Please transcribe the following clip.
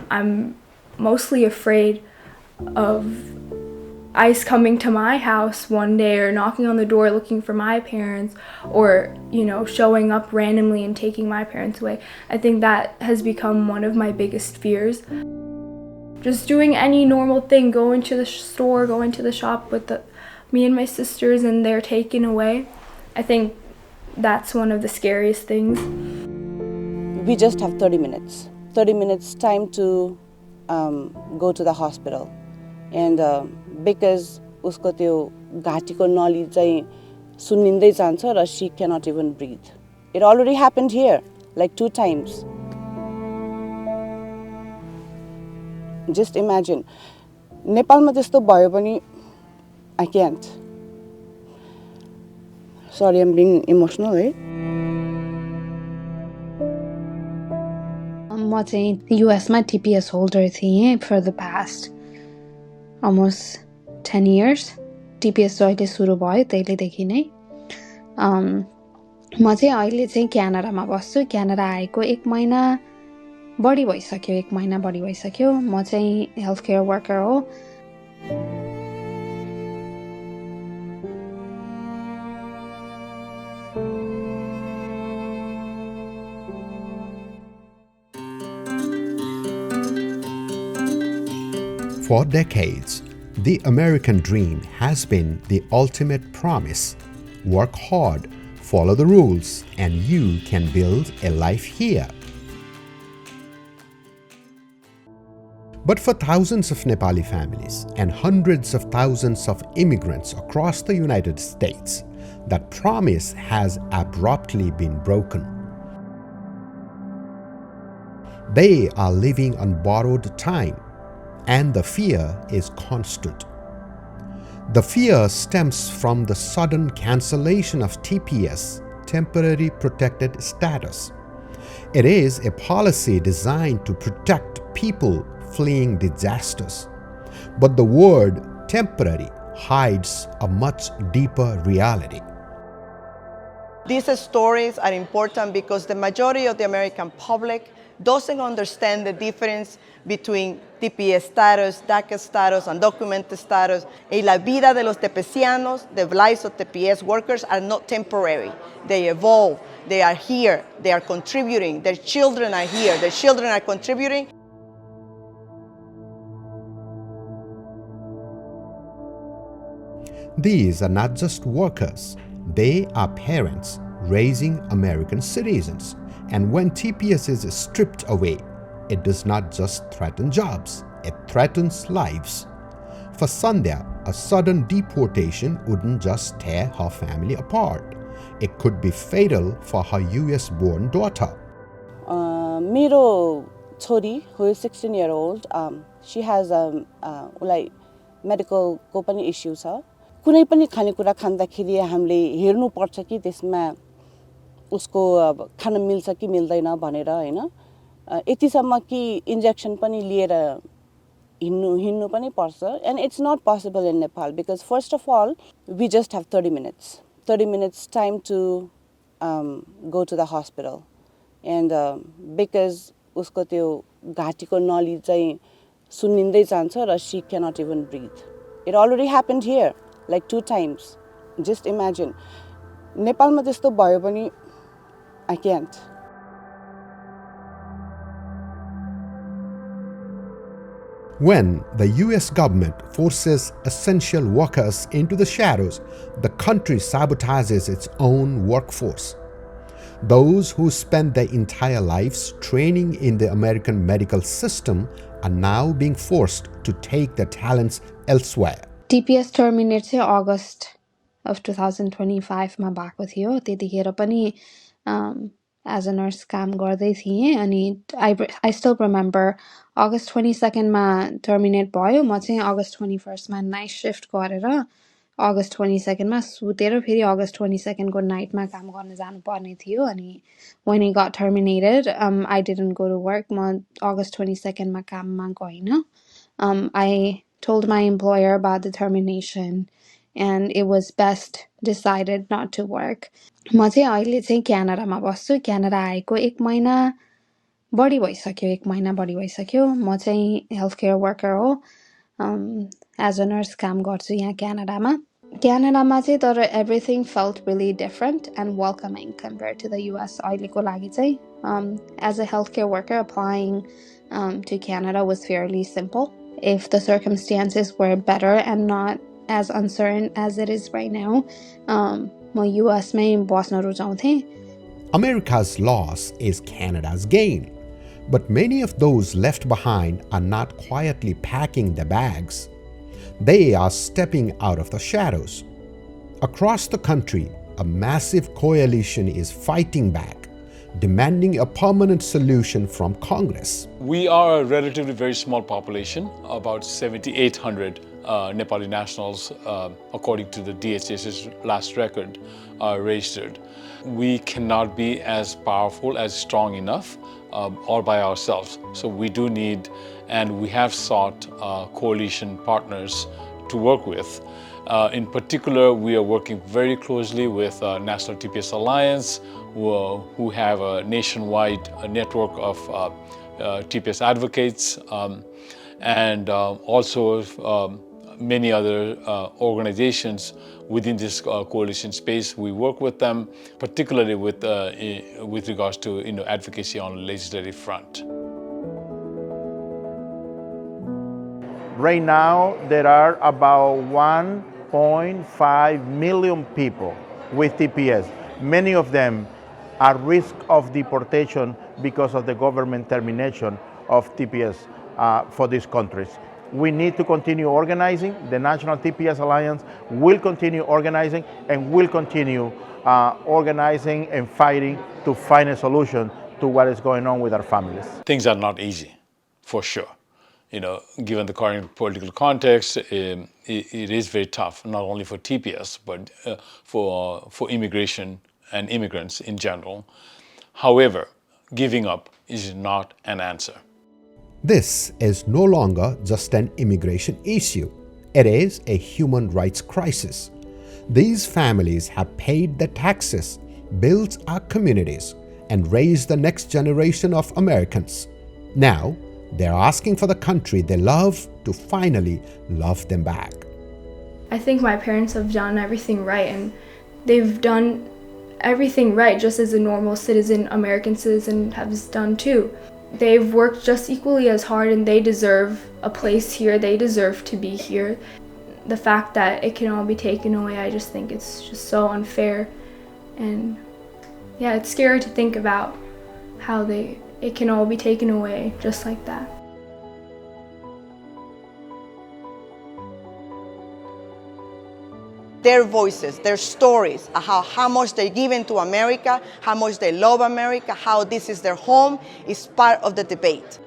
I'm mostly afraid of ICE coming to my house one day or knocking on the door looking for my parents or, showing up randomly and taking my parents away. I think that has become one of my biggest fears. Just doing any normal thing, going to the store, going to the shop with me and my sisters and they're taken away. I think that's one of the scariest things. We just have 30 minutes. 30 minutes time to go to the hospital. And because उसको त्यो घाँटीको नली चाहिँ सुन्निँदै जान्छ र she cannot even breathe. It already happened here, like 2 times. Just imagine. नेपालमा त्यस्तो भयो भने I can't. Sorry, I'm being emotional, है? म चाहिँ युएसमा TPS होल्डर थिएँ for the past almost 10 years. TPS जहिले सुरु भयो त्यहिलेदेखि नै म चाहिँ अहिले चाहिँ क्यानाडामा बस्छु. क्यानाडा आएको 1 महिना बढी भइसक्यो. म चाहिँ हेल्थ केयर वर्कर हो. For decades, the American dream has been the ultimate promise. Work hard, follow the rules, and you can build a life here. But for thousands of Nepali families and hundreds of thousands of immigrants across the United States, that promise has abruptly been broken. They are living on borrowed time, and the fear is constant. The fear stems from the sudden cancellation of TPS, Temporary Protected Status. It is a policy designed to protect people fleeing disasters. But the word temporary hides a much deeper reality. These stories are important because the majority of the American public doesn't understand the difference between TPS status, DACA status, undocumented status. Y la vida de los tepecianos, the lives of TPS workers are not temporary. They evolve, they are here, they are contributing, their children are here, their children are contributing. These are not just workers, they are parents raising American citizens. And when TPS is stripped away, it does not just threaten jobs, it threatens lives. For Sandhya, a sudden deportation wouldn't just tear her family apart. It could be fatal for her US-born daughter. मेरो छोरी, who is 16-year-old, she has like medical को पनि issue छ. कुनै पनि खानेकुरा खाँदाखेरि हामीले हेर्नु पर्छ कि त्यसमा उसको खान मिल्छ कि मिल्दैन भनेर हैन. यतिसम्म कि इन्जेक्सन पनि लिएर हिँड्नु पनि पर्छ. And it's not possible in Nepal because first of all, we just have 30 minutes. 30 minutes time to go to the hospital. And because उसको त्यो घाँटीको नली चाहिँ सुन्निँदै जान्छ र she cannot even breathe. It already happened here, like 2 times. Just imagine. नेपालमा त्यस्तो भयो भने I can't. When the US government forces essential workers into the shadows, the country sabotages its own workforce. Those who spend their entire lives training in the American medical system are now being forced to take their talents elsewhere. TPS terminate चाहिँ August of 2025 मा भएको थियो. त्यतिखेर पनि as a nurse काम गर्दै थिएँ अनि I still remember August 22nd मा terminate भयो. म चाहिँ August 21st मा night shift गरेर August 22nd मा सुतेर फेरि August 22nd को night मा काम गर्न जानु पर्ने थियो अनि when it got terminated I didn't go to work. म August 22nd मा काममा गइन. I told my employer about the termination and it was best decided not to work. म चाहिँ अहिले चाहिँ क्यानाडामा बस्छु. क्यानाडा आएको 1 महिना बढी भइसक्यो 1 महिना बढी भइसक्यो म चाहिँ हेल्थ केयर वर्कर हो एज अ नर्स काम गर्छु यहाँ क्यानाडामा चाहिँ तर everything felt really different and welcoming compared to the US अहिलेको लागि चाहिँ as a healthcare worker applying to Canada was fairly simple if the circumstances were better and not as uncertain as it is right now म US मै बस्न रुचाउँथे America's loss is Canada's gain. But many of those left behind are not quietly packing their bags. They are stepping out of the shadows. Across the country, a massive coalition is fighting back, demanding a permanent solution from Congress. We are a relatively very small population, about 7,800 Nepali nationals, according to the DHS's last record, are registered. We cannot be as powerful, as strong enough all by ourselves. So we do need, and we have sought coalition partners to work with. In particular, we are working very closely with National TPS Alliance, who have a nationwide network of TPS advocates, and also many other organizations within this coalition space. We work with them, particularly with regards to advocacy on the legislative front. Right now, there are about 1.5 million people with TPS. Many of them are at risk of deportation because of the government termination of TPS for these countries. We need to continue organizing. The National TPS Alliance will continue organizing and will continue organizing and fighting to find a solution to what is going on with our families. Things are not easy, for sure. Given the current political context, it is very tough, not only for TPS, but for immigration and immigrants in general. However, giving up is not an answer. This is no longer just an immigration issue. It is a human rights crisis. These families have paid their taxes, built our communities, and raised the next generation of Americans. Now, they're asking for the country they love to finally love them back. I think my parents have done everything right, and they've done everything right just as a normal citizen, American citizen, has done too. They've worked just equally as hard, and they deserve a place here. They deserve to be here. The fact that it can all be taken away, I just think it's just so unfair. And yeah, it's scary to think about how it can all be taken away just like that. Their voices, their stories, how much they give into America, how much they love America, how this is their home, is part of the debate.